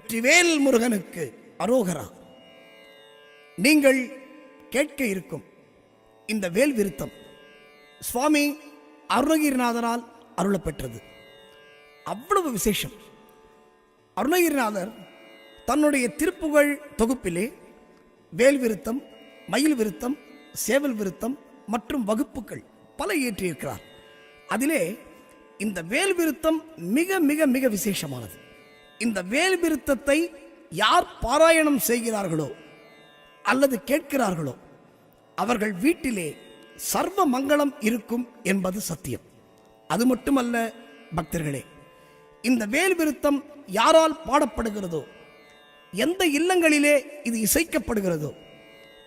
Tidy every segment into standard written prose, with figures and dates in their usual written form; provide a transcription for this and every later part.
வெற்றிவேல் முருகனுக்கு அரோகரா. நீங்கள் கேட்க இருக்கும் இந்த வேல் விருத்தம் சுவாமி அருணகிரிநாதரால் அருளப்பெற்றது. அவ்வளவு விசேஷம். அருணகிரிநாதர் தன்னுடைய திருப்புகழ் தொகுப்பிலே வேல் விருத்தம், மயில் விருத்தம், சேவல் விருத்தம் மற்றும் வகுப்புகள் பல இயற்றியிருக்கிறார். அதிலே இந்த வேல் விருத்தம் மிக மிக மிக விசேஷமானது. இந்த வேல் விருத்தத்தை யார் பாராயணம் செய்கிறார்களோ அல்லது கேட்கிறார்களோ அவர்கள் வீட்டிலே சர்வ மங்களம் இருக்கும் என்பது சத்தியம். அது மட்டுமல்ல பக்தர்களே, இந்த வேல் விருத்தம் யாரால் பாடப்படுகிறதோ, எந்த இல்லங்களிலே இது இசைக்கப்படுகிறதோ,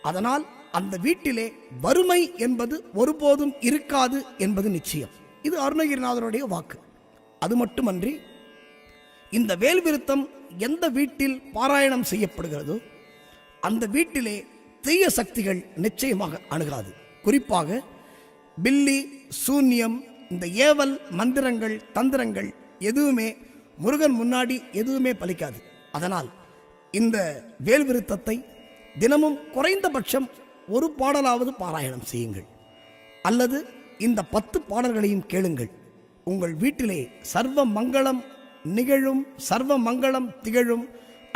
அதனால் அந்த வீட்டிலே வறுமை என்பது ஒருபோதும் இருக்காது என்பது நிச்சயம். இது அருணகிரிநாதருடைய வாக்கு. அது மட்டுமன்றி இந்த வேல் விருத்தம் எந்த வீட்டில் பாராயணம் செய்யப்படுகிறதோ அந்த வீட்டிலே தீய சக்திகள் நிச்சயமாக அணுகாது. குறிப்பாக பில்லி, சூன்யம், இந்த ஏவல் மந்திரங்கள், தந்திரங்கள் எதுவுமே முருகன் முன்னாடி எதுவுமே பலிக்காது. அதனால் இந்த வேல் விருத்தத்தை தினமும் குறைந்தபட்சம் ஒரு பாடலாவது பாராயணம் செய்யுங்கள், அல்லது இந்த 10 பாடல்களையும் கேளுங்கள். உங்கள் வீட்டிலே சர்வ மங்களம் நிகழும், சர்வ மங்களம் திகழும்,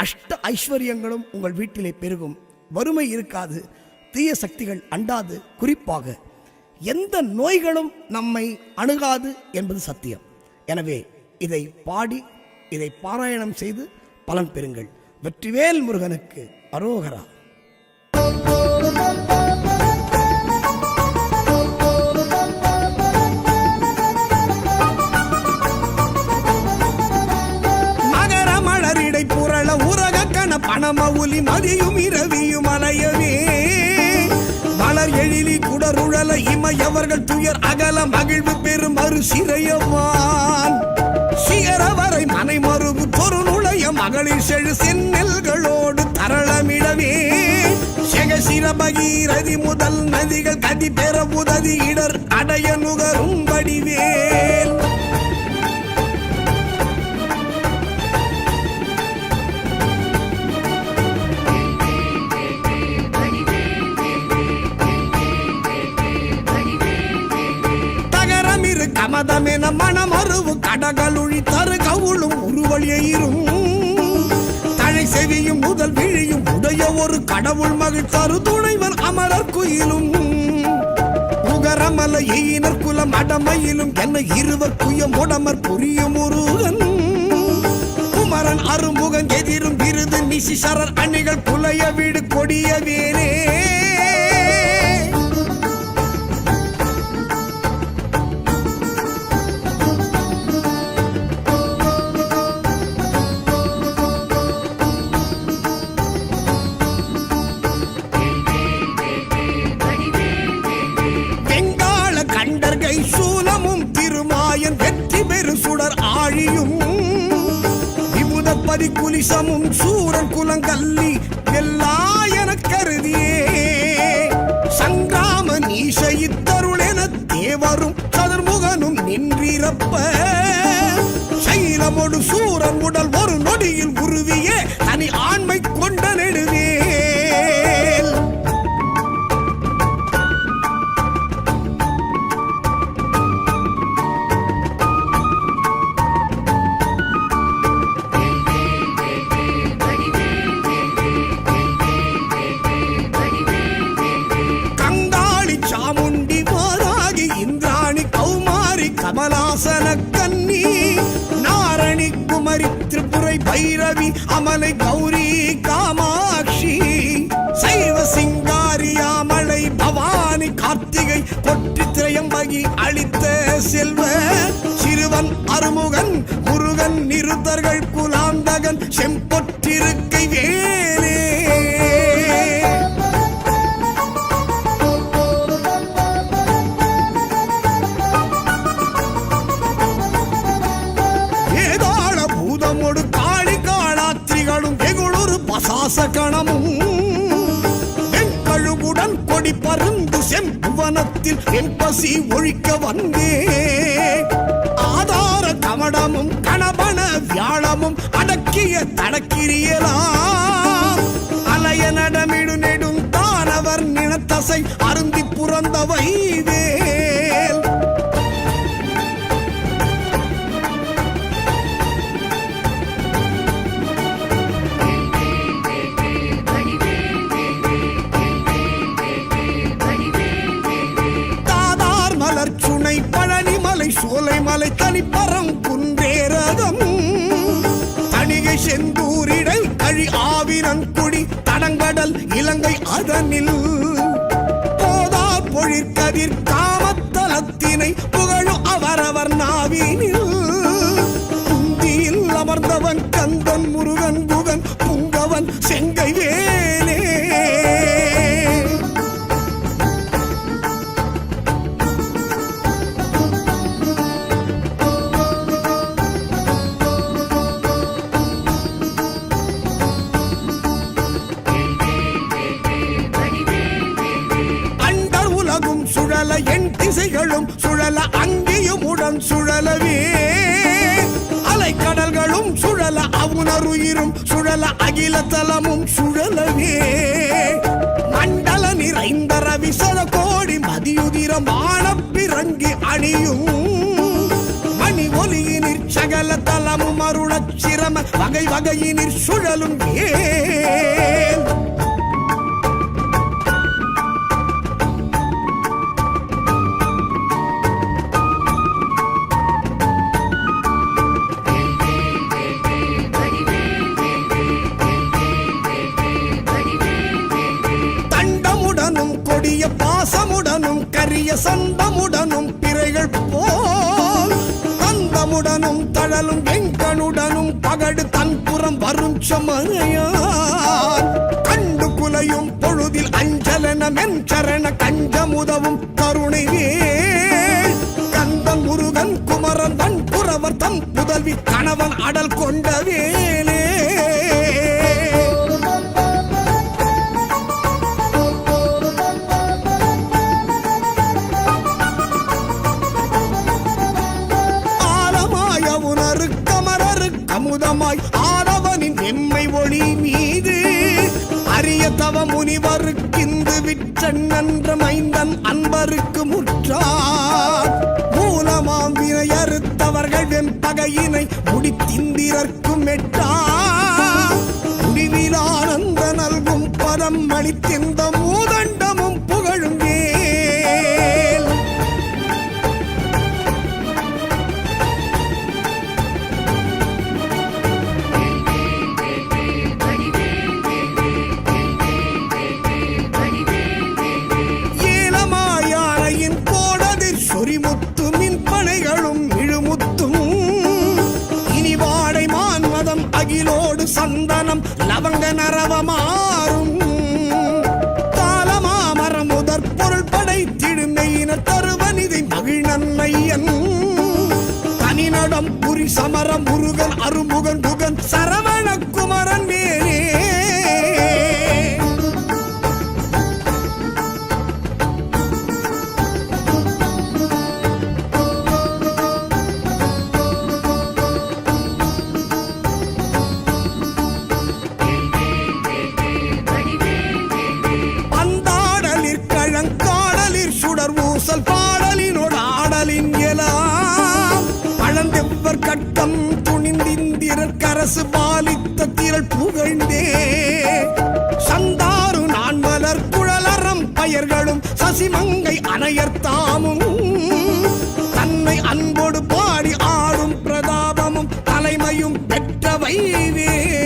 அஷ்ட ஐஸ்வர்யங்களும் உங்கள் வீட்டிலே பெருகும், வறுமை இருக்காது, தீய சக்திகள் அண்டாது, குறிப்பாக எந்த நோய்களும் நம்மை அணுகாது என்பது சத்தியம். எனவே இதை பாடி, இதை பாராயணம் செய்து பலன் பெறுங்கள். வெற்றிவேல் முருகனுக்கு அரோகரா. பணமவுலி மதியும் இரவியும் அலையவே மலர் எழிலி குடருழல இமையவர்கள் துயர் அகல மகிழ்வு பெரும் மறு சிறையவான் சிகரவரை மனை மறுபு தொரு நுழைய மகளிர் செழு செந்நெல்களோடு தரளமிடவே செகசிர பகீரதி முதல் நதிகள் கதி பெற உதவி இடர் அடைய நுகரும் வடிவேல். கமதமென மனமருவு கடகளுழி தரு கவுளும் உருவழியும் தழை செவியும் முதல் விழியும் உடைய ஒரு கடவுள் மகிழ் தரு துணைவர் அமரர் குயிலும் உகரமல எயினர் குலம் அடமையிலும் என்ன இருவர் குய முடமர் புரியும் முருகன் குமரன் அருமுகன் எதிரும் விருது நிசிசரர் அணிகள் புலைய வீடு கொடிய வேரே. சூலமும் திருமாயன் வெற்றி பெரு சுடர் ஆழியும் விபுதப்பதி குலிசமும் சூரன் குலங்கல்லி எல்லாயன கருதியே சங்கிராம நீச இத்தருளென தேவரும் சதுர்முகனும் நின்றிருப்ப சைலமொடு சூரன் உடல் ஒரு நொடியில் உருவிய தனி ஆண்மை கொண்ட நெடுவே. கமலாசன கன்னி நாரணி குமரி திரிபுரை பைரவி அமலை கௌரி காமாட்சி சைவ சிங்காரியாமலை பவானி கார்த்திகை கொற்றி திரையம்பகி அளித்த செல்வ சிறுவன் அருமுகன் முருகன் நிருத்தர்கள் குலாந்தகன் செம்பொற்றிருக்கை வேலே. கணமும் வெண்கழுவுடன் கொடி பருந்து செம்புவனத்தில் என் பசி ஒழிக்க வந்தே ஆதார கவடமும் கணபன வியாழமும் அடக்கிய தடக்கிரி மலை தனிப்பறம் குன்றேரகம் தணிகை செந்தூரிடை கழி ஆவினன்குடி தடங்கடல் இலங்கை அதனில் போதார் பொழிற்கதிர் காமத்தலத்தினை புகழும் அவரவர் நாவினில் குந்தியில் அமர்ந்தவன் கந்தன் முருகன் குகன் புங்கவன் செங்கை வேலே சுழல என் திசைகளும் சுழல அங்கேயும் உடன் சுழலவே அலைக்கடல்களும் சுழல அவுணருயிரும் சுழல அகில தலமும் சுழலவே மண்டல நிறைந்த ரவிசர கோடி மதியுதிரம் ஆனப்பிறங்கி அணியும் மணி ஒலியினிற் சகல தலமும் அருளச் சிரம வகை வகையினிற் சுழலும் ஏன் பாசமுடனும் கரிய சந்தமுடனும் பிறைகள் போல் கந்தமுடனும் தழலும் வெங்கனுடனும் பகடு தன்புறம் வரும் சமனையான் கண்டு குலையும் பொழுதில் அஞ்சலன மென்சரண கஞ்சமுதவும் கருணை கந்தன் முருகன் குமரன் தன் புறவர் தம் புதல்வி கணவன் அடல் கொண்ட வேலே அமுதமாய் ஆடவனின் எம்மை ஒளி மீது அரிய தவ முனிவருக்கிந்து விற்றென்ற மைந்தன் அன்பருக்கு முற்றார் மூலமாம் வினை அறுத்தவர்கள் வெம்பகையினை முடித்திந்திரர்க்கும் எட்டா முடிவில் ஆனந்த நல்கும் பதம் அளித்திந்த மூதண்டமும் புகழும் வேல் சொரிமுத்து மின் பனைகளும் இழுமுத்தும் இனி வாடை மான்மதம் அகிலோடு சந்தனம் லவங்க நரவமாறும் காலமாமரம் முதற் பொருள் படைத்திடுமையின தருவனிதை மகிழ்நன்மையன் தனிநடம் புரி சமரம் முருகன் அருமுகன் புகன் சரவண குமரன் வேலே ஊசல் பாடலினோடு ஆடலின் எலாம் பழந்தெவ்வர் கட்டம் துணிந்திந்திரர் கரசு பாலித்த திரள் புகழ்ந்தே சந்தாரு நான் மலர் குழலறம் பயர்களும் சசிமங்கை அணையர்த்தாமும் தன்னை அன்போடு பாடி ஆடும் பிரதாபமும் தலைமையும் பெற்றவை வேல்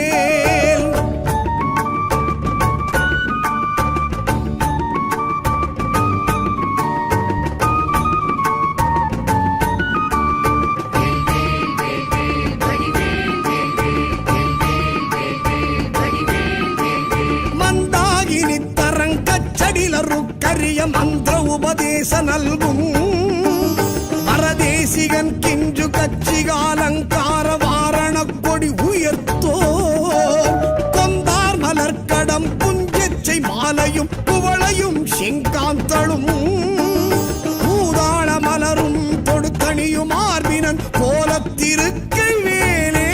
கரிய மந்திர உபதேச நல்கும் பரதேசிகன் கிஞ்சு கச்சிகாலங்கார வாரண கொடி உயர்த்தோ கொந்தார் மலர்கடம் புஞ்செச்சை மாலையும் குவளையும் செங்காந்தளும் பூதாள மலரும் தொடுத்தணியும் ஆர்வினன் கோலத்திருக்கை வேலே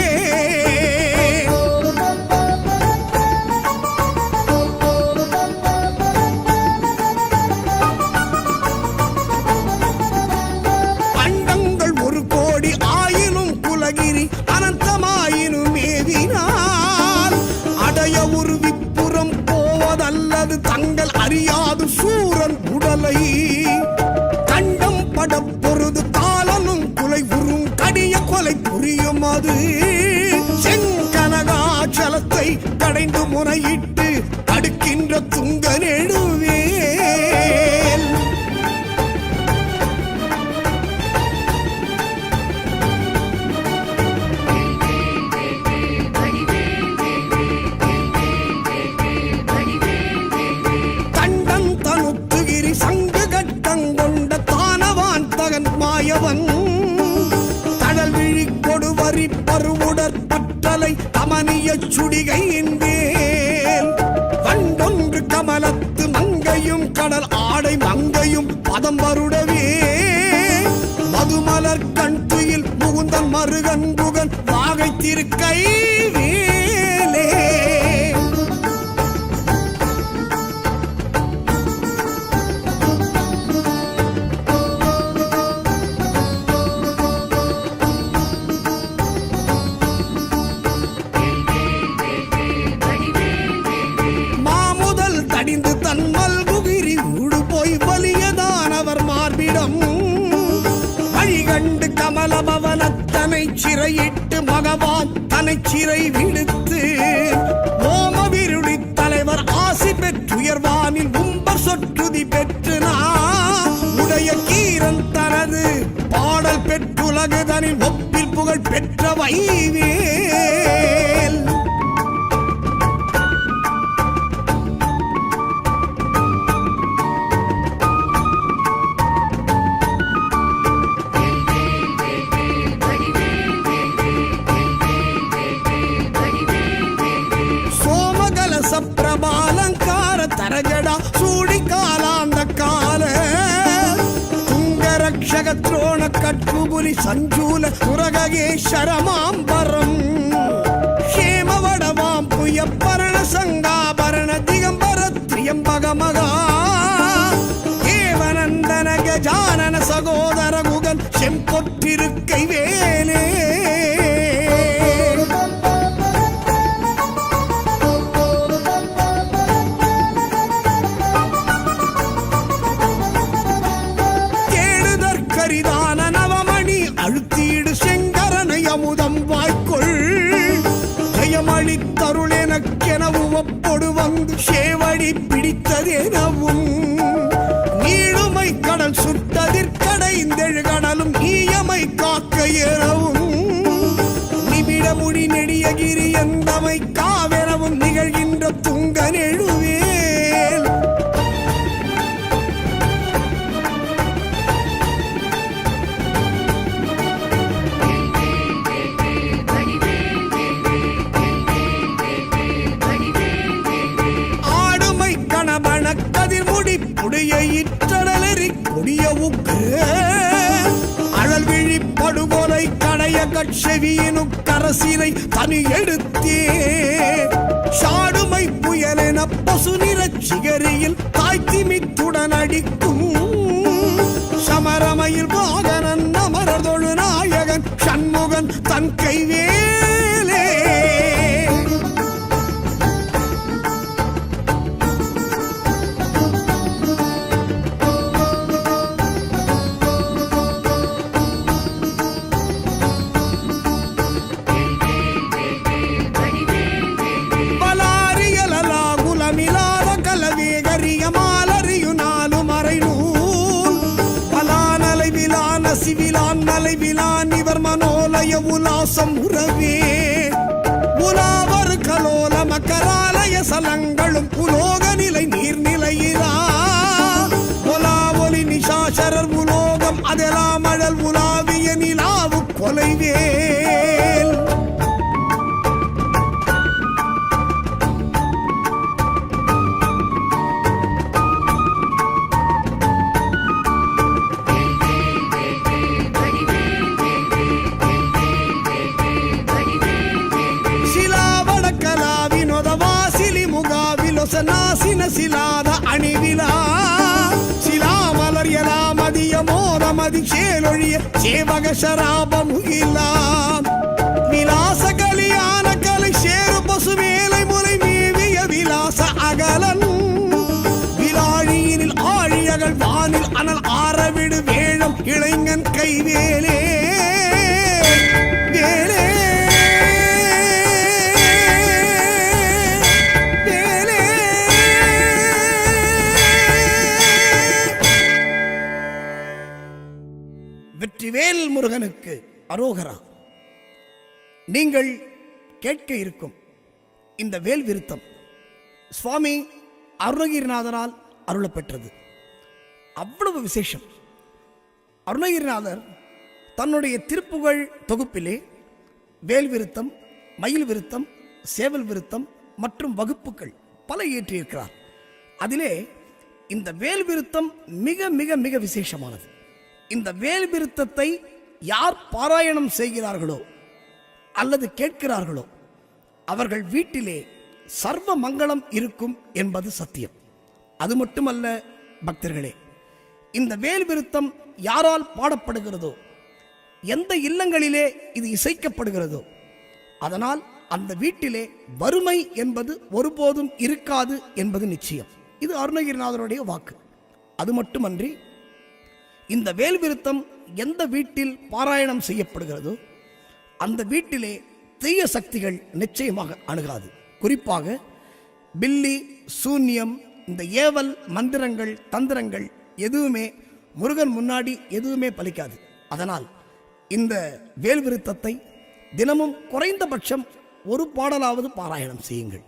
அனந்தமாயினும் ஏவினால் அடைய ஒரு விப்புறம் போவதல்லது தங்கள் அறியாது சூரன் உடலை கரம் அது செங்கனகாச்சலத்தை கடைந்து முறையிட்டு அடுக்கின்ற துங்க நெடுவேல். தண்டன் தனுத்துகிரி சங்கு கட்டங்கொண்ட தானவான் தகன் மாயவன் தடல் விழி கொடுவரி பருவுடற் பற்றலை கமனிய சுடிகையின் வேல். வண்டொன்று கமலத்து மங்கையும் கடல் ஆடை மங்கையும் பதம் வருடவே மதுமலர் கண் துயில் முகுந்தன் மருகன் புகன் வாகை திருக்கை வேலே. அடிந்து தன்மல் குகிரி ஊடு போய் வலியதானவர் மார்பிடம் வழிகண்டு கமலபவனத்தனை சிறையிட்டு மகவான் தனை சிறை விடுத்து ஓமவிருளி தலைவர் ஆசி பெற்றுயர்வானில் உம்பர் சொற்றுதி பெற்று உடைய கீரன் தனது பாடல் பெற்றுலகுதனில் ஒப்பில் புகழ் பெற்ற வைவேல். பிரபாலங்கார தரஜடா சூடி காலாந்த கால துங்கரக்ஷக துரோண கட்புபுலி சஞ்சூல சுரகேஸ்வரமாம்பரம் ஹேமவடவாம் புயப்பரண சங்காபரண திகம்பர திரியம்பகமகா தேவநந்தன கஜானன சகோதர குகன் செம்பொற்றிருக்கை வேலே. அழுத்தீடு செங்கரனை அமுதம் வாய்க்குள் ஜயமளித்தருளெனக்கெனவு ஒப்பொடு வந்து சேவடி பிடித்ததெனவும் நீளுமை கடல் சுட்டதிற்கடைந்தெழு கடலும் ஈயமை காக்க எனவும் நிபிட முடி நெடியகிரி எந்தமை காவெனவும் நிகழ்கின்ற துங்க நெழுவேல். கதிர்முடி புடைய இற்றடலெறி கொடிய உக்கு அழல் விழி படுகொலை கடைய கட்செவியினு கரசினை தனி எடுத்தே சாடுமை புயலென பசு நிறச் சிகரியில் தாய்த்திமித்துடன் அடிக்கும் சமரமையில் வாகனன் அமரதொழு நாயகன் சண்முகன் தன் கைவேலே. விலான் இவர் மனோலய உலாசம் உறவே உலாவர் கலோல மக்கராலய சலங்களும் உலோக நிலை நீர்நிலையிலா உலா ஒலி நிஷாசரர் உலோகம் அதெல்லாம் அழல் உலாவிய நிலாவு கொலைவேல். நாசின சிலாத அணிவிலா சிலாமலர் எலாமதிய மோரமதி சேலொழிய சேவக சராபமுகிலாம் விலாச கலியான கலை சேரு பசு வேலை முறை மேவிய விலாச அகலன் விலாழியினில் ஆழியகள் வானில் அனல் ஆரவிடு வேழம் இளைஞன் கைவேலே வேலே. அரோகரா. நீங்கள் கேட்க இருக்கும் இந்த வேல் விருத்தம் சுவாமி அருணகிரிநாதரால் அருளப்பெற்றது. அவ்வளவு விசேஷம். அருணகிரிநாதர் தன்னுடைய திருப்புகழ் தொகுப்பிலே வேல் விருத்தம், மயில் விருத்தம், சேவல் விருத்தம் மற்றும் வகுப்புகள் பல இயற்றியிருக்கிறார். அதிலே இந்த வேல் விருத்தம் மிக மிக மிக விசேஷமானது. இந்த வேல் விருத்தத்தை யார் பாராயணம் செய்கிறார்களோ அல்லது கேட்கிறார்களோ அவர்கள் வீட்டிலே சர்வ மங்களம் இருக்கும் என்பது சத்தியம். அது மட்டுமல்ல பக்தர்களே, இந்த வேல் விருத்தம் யாரால் பாடப்படுகிறதோ, எந்த இல்லங்களிலே இது இசைக்கப்படுகிறதோ, அதனால் அந்த வீட்டிலே வறுமை என்பது ஒருபோதும் இருக்காது என்பது நிச்சயம். இது அருணகிரிநாதருடைய வாக்கு. அது மட்டுமன்றி இந்த வேல் விருத்தம் எந்த வீட்டில் பாராயணம் செய்யப்படுகிறதோ அந்த வீட்டிலே தீய சக்திகள் நிச்சயமாக அணுகாது. குறிப்பாக பில்லி, சூன்யம், இந்த ஏவல் மந்திரங்கள், தந்திரங்கள் எதுவுமே முருகன் முன்னாடி எதுவுமே பலிக்காது. அதனால் இந்த வேல் விருத்தத்தை தினமும் குறைந்தபட்சம் ஒரு பாடலாவது பாராயணம் செய்யுங்கள்,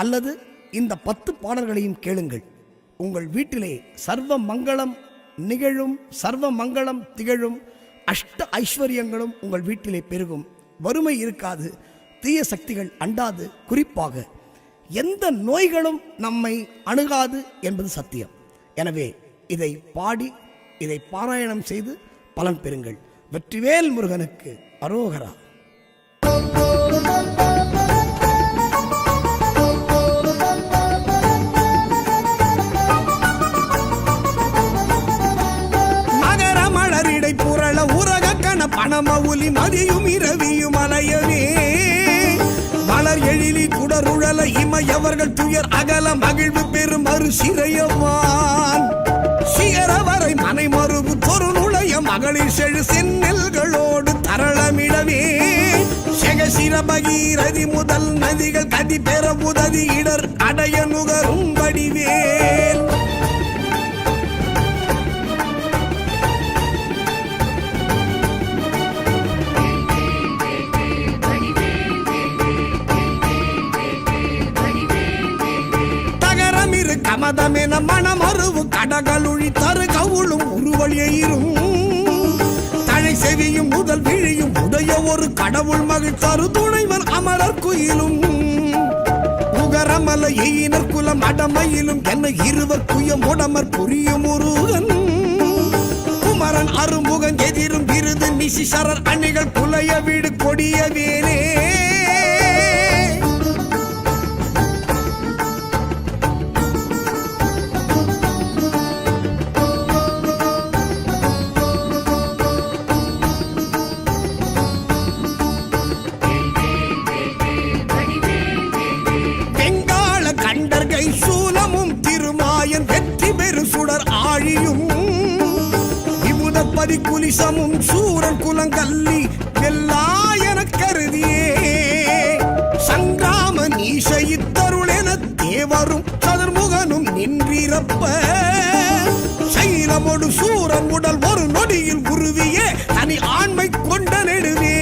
அல்லது இந்த 10 பாடல்களையும் கேளுங்கள். உங்கள் வீட்டிலே சர்வ மங்களம் நிகழும், சர்வ மங்களம் திகழும், அஷ்ட ஐஸ்வர்யங்களும் உங்கள் வீட்டிலே பெருகும், வறுமை இருக்காது, தீய சக்திகள் அண்டாது, குறிப்பாக எந்த நோய்களும் நம்மை அணுகாது என்பது சத்தியம். எனவே இதை பாடி, இதை பாராயணம் செய்து பலன் பெறுங்கள். வெற்றிவேல் முருகனுக்கு அரோகரா. பணமவுலி மதியும் இரவியும் அலையவே மலர் எழிலி குடருழல இமையவர்கள் துயர் அகல மகிழ்வு பெரும் மறு சிறையவான் சிகரவரை மனை மறுபு தொரு நுழைய மகளிர் செழு செந்நெல்களோடு தரளமிடவே செகசிர பகீரதி முதல் நதிகள் கதி பெற உதவி இடர் அடைய நுகரும் வடிவேல். கமதமென மனமருவு கடகலுழி தரு கவுளும் உருவழியும் தழை செவியும் முதல் விழியும் உடைய ஒரு கடவுள் மகிழ் தரு துணைவன் அமரர் குயிலும் உகரமல எயினர் குலம் அடமையிலும் என்ன இருவர் குயம் உடமர் புரியும் முருகன் குமரன் அருமுகன் எதிரும் விருது நிசிசரர் அணிகள் புலைய வீடு கொடிய வேரே. சூலமும் திருமாயன் வெற்றி பெரு சுடர் ஆழியும் விபுதப்பதி குலிசமும் சூரன் குலங்கல்லி வெல்லாயன கருதியே சங்கிராம நீச இத்தருளென தேவரும் சதுர்முகனும் நின்றிரப்ப சைலமொடு சூரன் உடல் ஒரு நொடியில் உருவிய தனி ஆண்மை கொண்ட நெடுவேல்.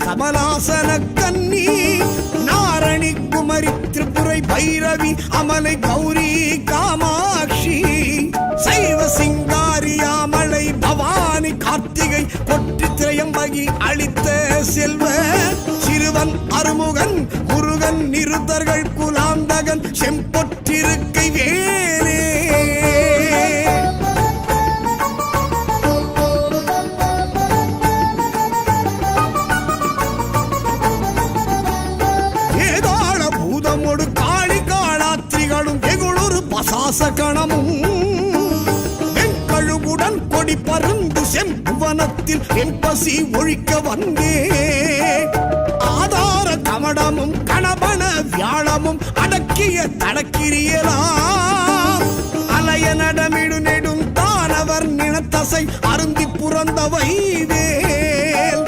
கமலாசன கன்னி நாரணி குமரி திரிபுரை பைரவி அமலை கௌரி காமாட்சி சைவ சிங்காரியாமலை பவானி கார்த்திகை கொற்றி திரையம்பகி அளித்த செல்வ சிறுவன் அருமுகன் முருகன் நிருத்தர்கள் குலாந்தகன் செம்பொற்றிருக்கை வேலே. கணமும் வெண்கழுகுடன் கொடி பருந்து செம்புவனத்தில் என்பசி ஒழிக்க வந்தே ஆதார கமடமும் கணபன் அரண வியாழமும் அடக்கிய தடக்கிரியலாம் அலைய நடமிடு நெடும் தானவர் நினத்தசை அருந்தி புறந்தவை வேல்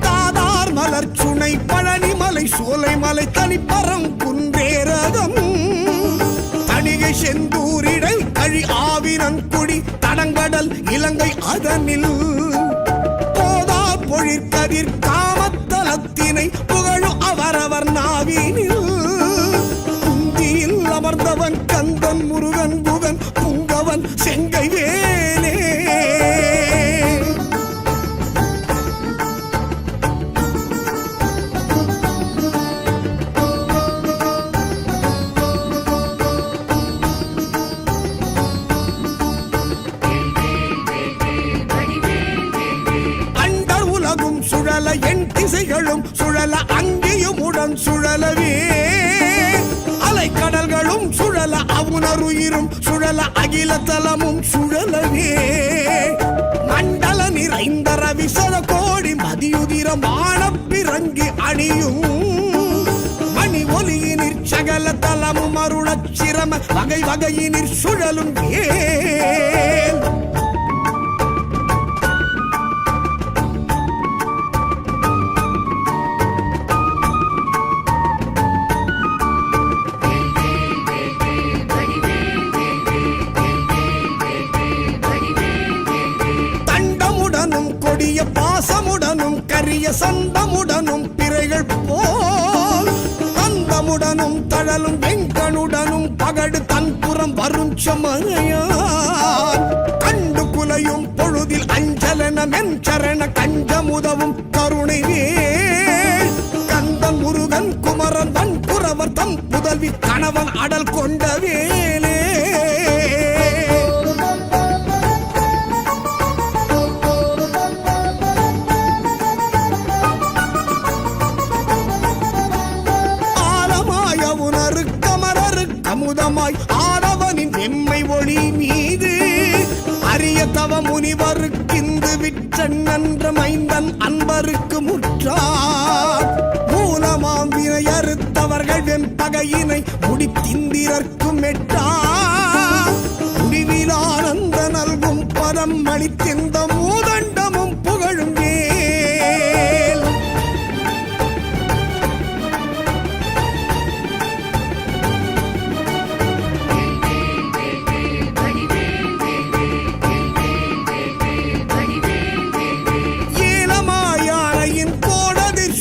தாதார் மலர் சுனை பழனிமலை சோலைமலை தனிப்பரம் குன்றேரகம் தணிகை செந்தூரிடை கழி ஆவினன்குடி தடங்கடல் இலங்கை அதனில் போதார் பொழிற்கதிர் காமத்தலத்தினை புகழும் அவரவர் நாவினில் குந்தியில் அமர்ந்தவன் கந்தன் முருகன் குகன் புங்கவன் செங்கை வேலே சுழல என் திசைகளும் சுழல அங்கேயும் உடன் சுழலவே அலைக்கடல்களும் சுழல அவுணருயிரும் சுழல அகில தலமும் சுழலவே மண்டல நிறைந்த ரவிசத கோடி மதியுதிரமான பிறங்கி அணியும் மணி ஒலியினிற் சகல தலமும் அருளச் சிரம வகை வகையினிற் சுழலும் ஏன் கொடிய பாசமுடனும் கரிய சந்தமுடனும் பிறைகள் போல் கந்தமுடனும் தழலும் வெங்கனுடனும் பகடு தன்புறம் வரும் சமனையான் கண்டு குலையும் பொழுதில் அஞ்சலன மென்சரண கஞ்சமுதவும் கருணை வேல் கந்தன் முருகன் குமரன் வன்புறவர் தம் புதல்வி கணவன் அடல் கொண்ட வேலே அமுதமாய் ஆடவனின் எம்மை ஒளி மீது அரிய தவ முனிவருக்கிந்து விற்றன் நன்ற மைந்தன் அன்பருக்கு முற்றார் மூலமாம் வினை அறுத்தவர்கள் வெம்பகையினை முடித்திந்திரர்க்கும் எட்டார் முடிவில் ஆனந்த நல்கும் பதம் அளித்திந்த மூதண்டமும் புகழும் வேல்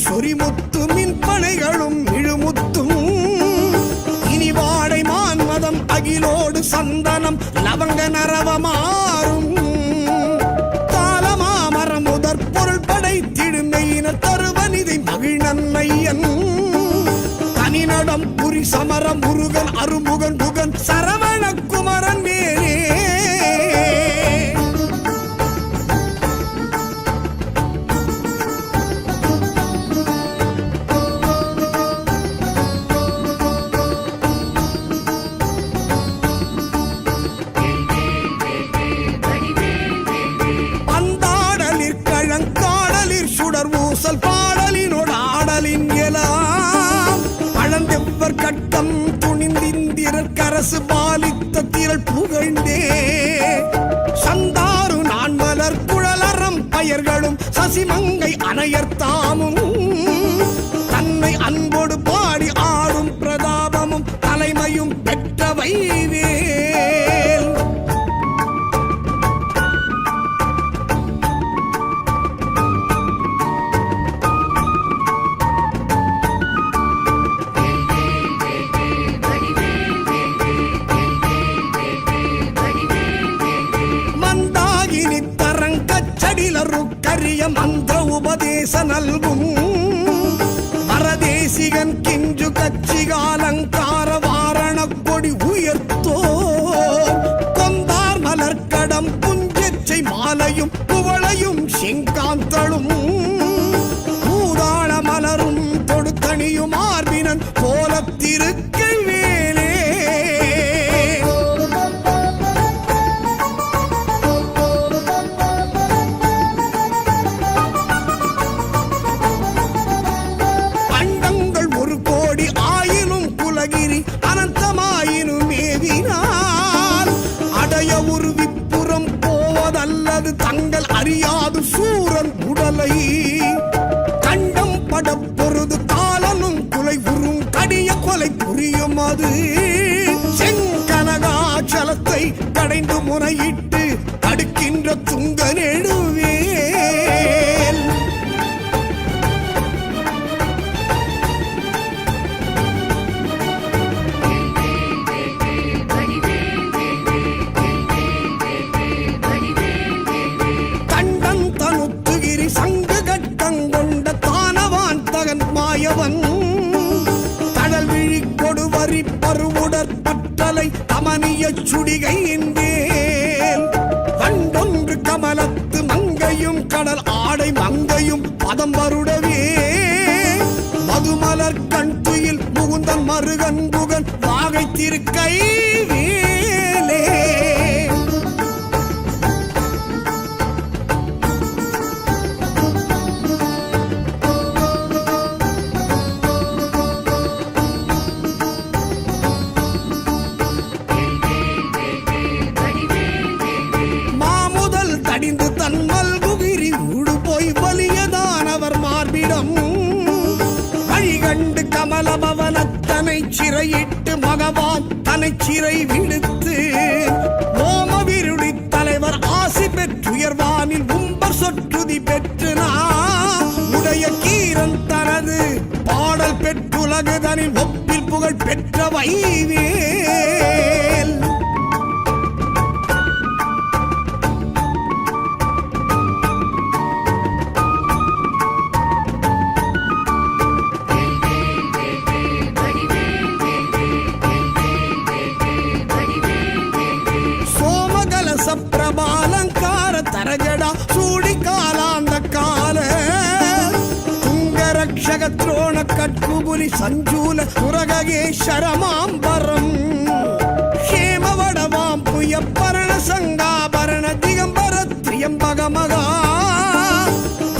சொரிமுத்து மின் பனைகளும் இழுமுத்தும் இனி வாடை மான்மதம் அகிலோடு சந்தனம் லவங்க நரவமாறும் காலமாமரம் முதற் பொருள் படைத்திடுமையின தருவனிதை மகிழ்நன்மையன் தனிநடம் புரி சமரம் முருகன் அருமுகன் புகன் சரவண குமரன் வேலே பாடலினோடு ஆடலின் எலாம் பழந்தெவ்வர் கட்டம் துணிந்திந்திரர் கரசு பாலித்த திரள் புகழ்ந்தே சந்தாரு நான் மலர் குழலறம் பயர்களும் சசிமங்கை அணையர்த்தாமும் தன்னை அன்போடு பாடி ஆடும் பிரதாபமும் தலைமையும் பெற்றவை வேல் கரிய மந்திர உபதேச நல்கும் வரதேசிகன் கிஞ்சு கச்சிகாலங்கார வாரண கொடி உயர்த்தோ கொந்தார் மலர்கடம் புஞ்செச்சை மாலையும் குவளையும் செங்காந்தளும் பூதாள மலரும் தொடுத்தணியும் ஆர்பினன் கோலத்திருக்கை வேலே உண்டது தங்கள் அறியாது சூரன் உடலை கண்டம் பட பொருது காலனும் குலை உறும் கடிய கொலை புரியும் அது செங்கனகாச்சலத்தை கடைந்து முறையிட்டு அடுக்கின்ற துங்க நெடுவேல் தண்டன் தனுத்துகிரி சங்கு கட்டங்கொண்ட தானவான் தகன் மாயவன் தடல் விழி கொடுவரி பருவுடற் பற்றலை அமனிய சுடிகையின் மேல் வண்டொன்று கமலத்து மங்கையும் கடல் ஆடை மங்கையும் பதம் வருடவே மதுமலர் கண் துயில் முகுந்தன் மருகன் புகன் வாகை திருக்கை வேலே அடிந்து தன் மல்குகிரி ஊடு போய் வலியதானவர் மார்பிடம் வழிகண்டு கமலபவனத்தனை சிறையிட்டு மகவான் தனை சிறை விடுத்து ஓமவிருடி தலைவர் ஆசி பெற்றுயர்வானில் உம்பர் சொற்றுதி பெற்று உடைய கீரன் தனது பாடல் பெற்றுலகுதனில் ஒப்பில் புகழ் பெற்ற வைவேல் பிரபாலங்கார தரஜடா சூடி காலாந்த கால துங்கரக்ஷக துரோண கட்குபுலி சஞ்சூல சுரகேஸ்வரமாம்பரம் ஹேமவடவாம் புயப்பரண சங்காபரண திகம்பர திரியம்பகமகா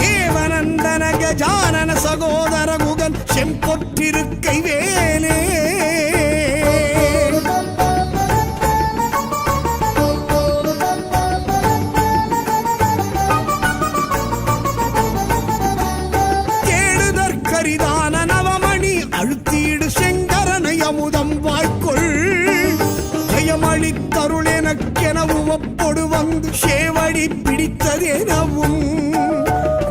தேவநந்தன கஜானன சகோதர குகன் செம்பொற்றிருக்கை வேலே கரிதான நவமணி அழுத்தீடு செங்கரனை அமுதம் வாய்க்கொள் ஜெயமளித்தருள் எனக்கெனவும் ஒப்பொடு வந்து சேவடி பிடித்ததெனவும்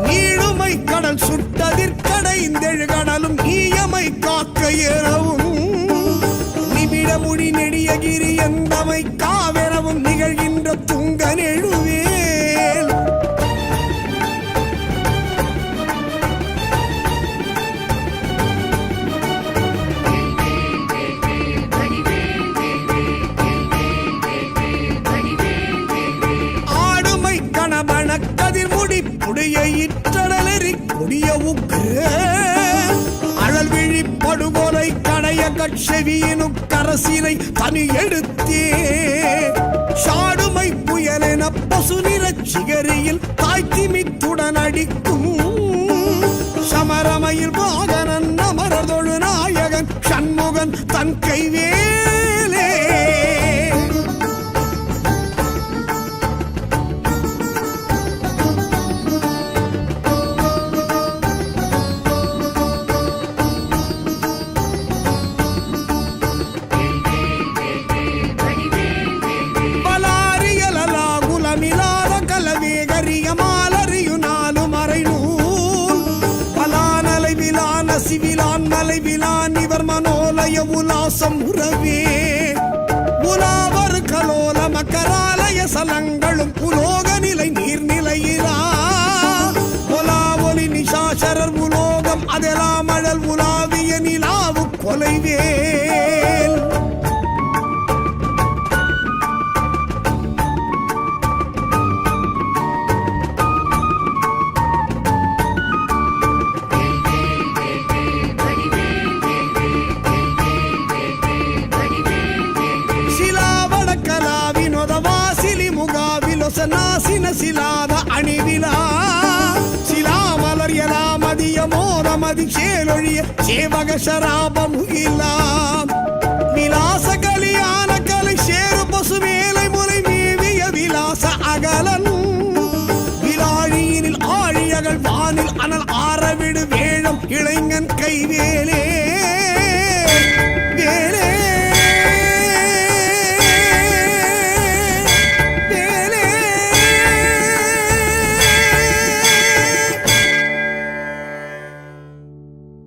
நீளுமை கடல் சுட்டதிற்கடைந்தெழு கடலும் ஈயமை காக்க எனவும் நிமிட முடி நெடியகிரி என்பமை காவெனவும் நிகழ்கின்ற துங்க நெழுவேல் கதிர் முடி புடைய இற்றடலெறி கொடிய உக்கு அழல் விழி படுகொலை கடைய கட்செவியினு கரசினை தனி எடுத்தே சாடுமை புயலென பசு நிறச் சிகரியில் தாய்த்திமித்துடன் அடிக்கும் சமரமையில் வாகனன் அமரதொழு நாயகன் சண்முகன் தன் கைவேலே சிவிலான் மலைவிலான் இவர் மனோலய உலாசம் உறவே உலாவர் கலோல மக்கராலய சலங்களும் உலோக நிலை நீர்நிலையிலா உலா ஒலி நிஷாசரர் உலோகம் அதெல்லாம் அழல் உலாவிய நிலாவு கொலைவேல் நாசின சிலாத அணிவிலா சிலாமலர் எலாமதிய மோதமதி சேலொழிய சேவக சராபமுகிலாம் விலாச கலியான கலை சேரு பசு மேலை முறை மேவிய விலாச அகலன் அனல் ஆறவிடு வேழம் இளைஞன் கைவேலே